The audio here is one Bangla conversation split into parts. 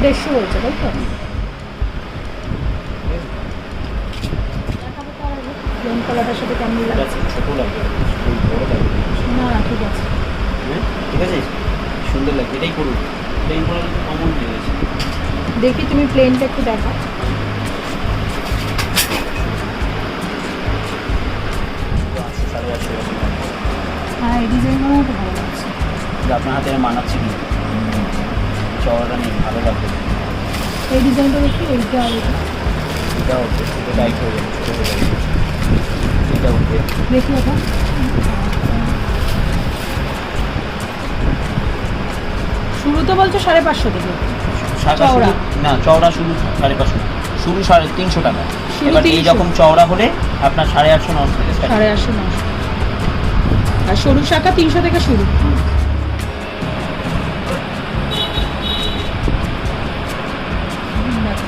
150 বলছে তাই তো? প্লেন কলাটার সাথে কেমন লাগছে? ছোট লাগবে, বড় লাগবে না ঠিক আছে, ঠিক আছে, সুন্দর লাগবে। এটাই করুন, প্লেন কলার কমন হয়ে গেছে। দেখি তুমি প্লেনটা একটু দেখা। হ্যাঁ এই ডিজাইনগুলো তো ভালো লাগছে। আপনার হাতে মানাচ্ছে কি চওড়াটা নেই, ভালো লাগবে। এই ডিজাইনটা দেখি, এইটা আর এটা হচ্ছে এটা টাইট হয়ে যাবে, ছোটো হয়ে যাবে। এটা হচ্ছে দেখি ওটা শুরু তো বলছো 550 থেকে চওড়া? না চওড়া শুরু 550, শুরু 350 টাকা। শুরু এবার 300 এইরকম চওড়া হলে আপনার 850 900 থেকে স্টার্ট। 850 900। আর সরু শাখা 300 থেকে শুরু।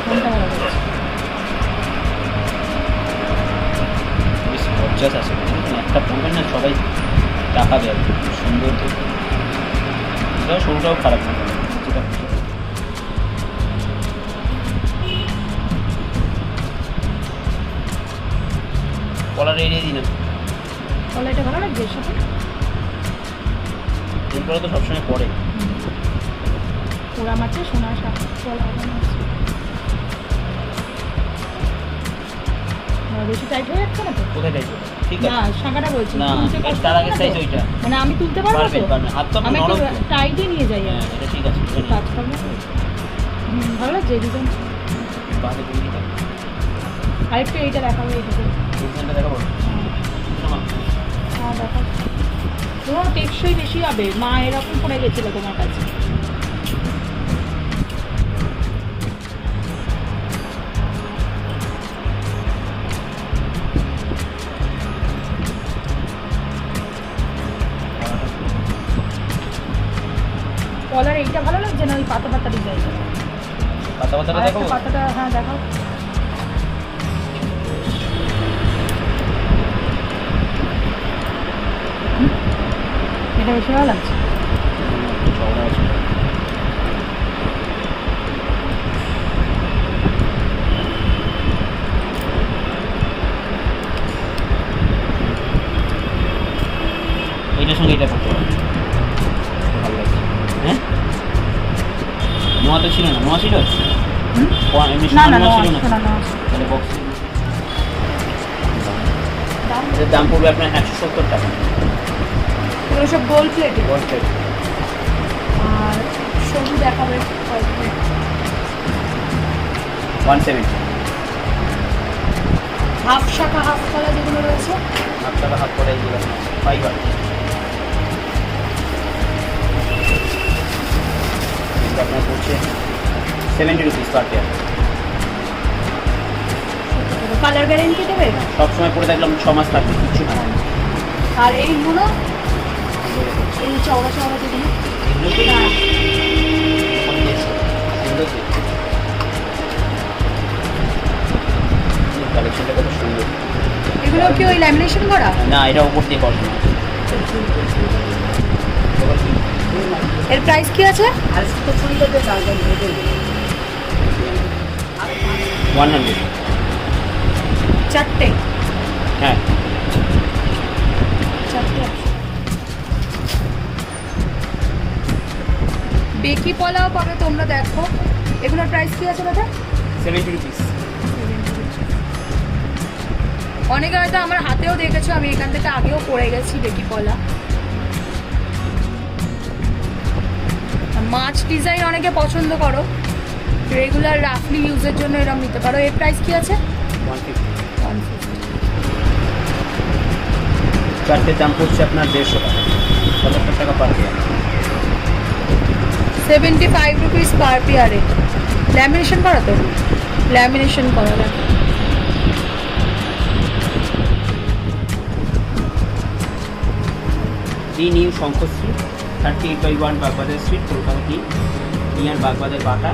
কোনটা ভালো লাগছে? বেশ গর্জাস আছে, একটা পড়বেন না সবাই টাকা দেয়, সুন্দর দেখে। এটাও সরুটাও খারাপ না, যেটা কলার এরিয়ে দিন। কলা এটা ভালো লাগছে এর সাথে? এরপরে তো সবসময় পরে ওরা মাছে সোনার শাখা কলা আছে। বেশি টাইট হয়ে যাচ্ছে না তো? কোথায় টাইট হবে? ঠিক না আছে, শাখাটা বলছি না তুলতে কষ্ট তার হয় আগে না তো? সাইজ ওইটা মানে আমি তুলতে পারবো তো? পারবেন, হাত তো আমি নরম একটু টাইটই নিয়ে যাই। হ্যাঁ এটা ঠিক আছে, কাজ করবো ভালো লাগছে এই ডিজাইন। বাদে বলি না আরেকটু এইটা দেখাবো, এইটা ডিজাইনটা দেখাবো। হ্যাঁ দেখাও। তোমার টেকসই বেশি হবে, মা এরকম পড়ে গেছিলো তোমার কাছে। কলার এইটা ভালো লাগছে না ওই পাতা পাতা ডিজাইন? পাতা পাতাটা দেখো, পাতাটা হ্যাঁ দেখাও। এটা বেশি ভালো লাগছে। চওড়া আছে। এইটার সঙ্গে এটা করতে পারবে, ভালো লাগছে। হ্যাঁ নোয়া তো ছিল না, নোয়া ছিল এমনি না সোনা না নোয়া ছিল না, শোনা না। তাহলে বক্স এর দাম পড়বে আপনার 170 টাকা। এগুলো সব গোল্ড প্লেটে। Gold plate. আর সবু দেখাবে 170। হাফ শাখা হাফ কলা যেগুলো রয়েছে, হাফ টাকা হাফ করে এইগুলো ফাইবার। আপনার পড়ছে 70 rupees per pair. Colour guarantee দেবে? সবসময় পরে দেখলাম 6 মাস থাকবে, কিচ্ছু না। আর এইগুলো এই চওড়া চওড়া যেগুলো কালেকশনটা কত সুন্দর। এগুলো কি ওই ল্যামিনেশন করা? না এটা উপর দিয়ে করা না। এর প্রাইস কি আছে? 100। চারটে? হ্যাঁ চারটে। বেকি পলাও পাবে তোমরা, দেখো এগুলোর প্রাইস কি আছে দাদা? 70 রুপিস। অনেকে হয়তো আমার হাতেও দেখেছো, আমি এখান থেকে আগেও পড়ে গেছি বেকি পলা। মাছ ডিজাইন অনেকে পছন্দ করো, রেগুলার রাফলি ইউজের জন্য এরকম নিতে পারো। এর প্রাইস কি আছে? 150। চারটের দাম পড়ছে আপনার 150 টাকা, 75 টাকা পার পেয়ার। 75 রুপিস পার পেয়ারে। ল্যামিনেশন করা তো? ল্যামিনেশন করা দেখো। New Shankha street, 38/1 Bagbazar street, Kolkata near Bagbazar Bata.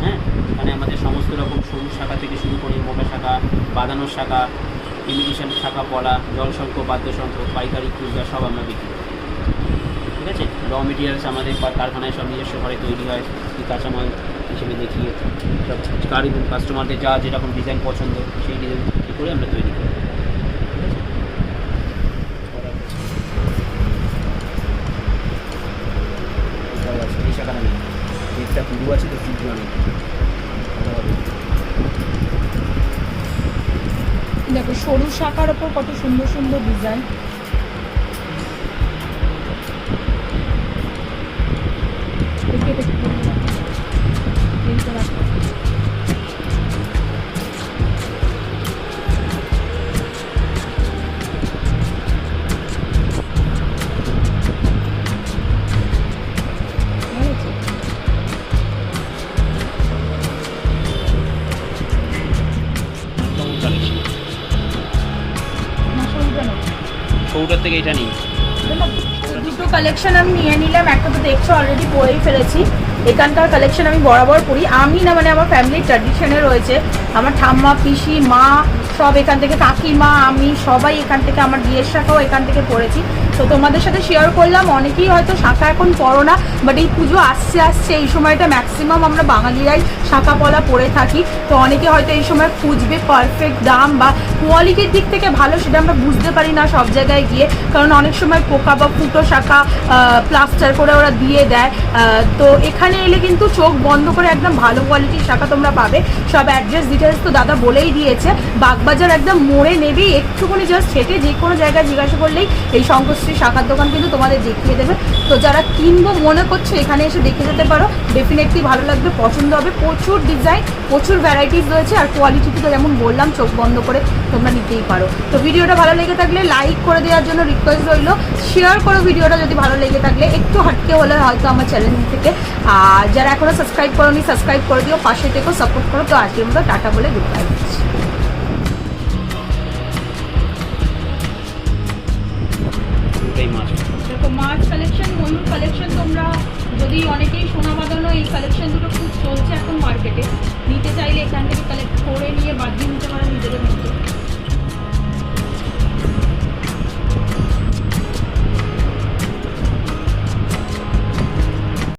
হ্যাঁ এখানে আমাদের সমস্ত রকম সরু শাখা থেকে শুরু করে মোটা শাখা, বাঁধানোর শাখা, ইমিটেশন শাখা পলা, জলশঙ্খ, বাদ্যযন্ত্র, পাইকারি খুচরা সব আমরা বিক্রি করি। ঠিক আছে, র মেটেরিয়ালস আমাদের কারখানায় সব নিজস্ব ঘরে তৈরি হয়, কাঁচামাল হিসেবে দেখিয়ে কাস্টমারদের যা যেরকম ডিজাইন পছন্দ সেই ডিজাইন করে আমরা তৈরি করি। এই শাখাটা নেই, একটা পুরো আছে তো পুজো নেই। দেখো সরু শাখার ওপর কত সুন্দর সুন্দর ডিজাইন। সৌটার থেকে এটা নিই। দুটো কালেকশন আমি নিয়ে নিলাম, একটা তো দেখছো অলরেডি পরেই ফেলেছি। এখানকার কালেকশন আমি বরাবর পরি, আমি না মানে আমার ফ্যামিলির ট্র্যাডিশনে রয়েছে। আমার ঠাম্মা, পিসি, মা সব এখান থেকে, কাকিমা, আমি সবাই এখান থেকে, আমার বিয়ের শাখাও এখান থেকে পড়েছি। তো তোমাদের সাথে শেয়ার করলাম। অনেকেই হয়তো শাখা এখন পড়ো না, বাট এই পুজো আসছে এই সময়টা ম্যাক্সিমাম আমরা বাঙালিরাই শাখা পলা পরে থাকি। তো অনেকে হয়তো এই সময় খুঁজবে পারফেক্ট দাম বা কোয়ালিটির দিক থেকে ভালো, সেটা আমরা বুঝতে পারি না সব জায়গায় গিয়ে, কারণ অনেক সময় পোকা বা ফুটো শাখা প্লাস্টার করে ওরা দিয়ে দেয়। তো এখানে এলে কিন্তু চোখ বন্ধ করে একদম ভালো কোয়ালিটির শাখা তোমরা পাবে। সব অ্যাড্রেস ডিটেলস তো দাদা বলেই দিয়েছে। বাগবাজার একদম মোড়ে নেবেই, একটুখানি জাস্ট হেঁটে যে কোনো জায়গায় জিজ্ঞাসা করলেই এই শঙ্কশ্রী শাখার দোকান কিন্তু তোমাদের দেখিয়ে দেবে। তো যারা কিনবো মনে করছো এখানে এসে দেখে যেতে পারো, ডেফিনেটলি ভালো লাগবে, পছন্দ হবে। প্রচুর ডিজাইন, প্রচুর ভ্যারাইটিস রয়েছে, আর কোয়ালিটিতে তো যেমন বললাম চোখ বন্ধ করে তোমরা নিতেই পারো। তো ভিডিওটা ভালো লেগে থাকলে লাইক করে দেওয়ার জন্য রিকোয়েস্ট রইল, শেয়ার করো ভিডিওটা যদি ভালো লেগে থাকলে, একটু হাটকে হলে হয়তো আমার চ্যানেল থেকে। আর যারা এখনো সাবস্ক্রাইব করোনি সাবস্ক্রাইব করে দিও, পাশে থেকেও সাপোর্ট করো। তো আজকের মতো টাটা বলে গুড বাই। মাছ কালেকশন, ময়ূর কালেকশন, তোমরা যদি অনেকেই সোনা বাঁধানো এই কালেকশন দুটো খুব চলছে এখন মার্কেটে, নিতে চাইলে এখান থেকে কালেক্ট করে নিয়ে বাদ দিয়ে নিতে পারো নিজেদের মধ্যে।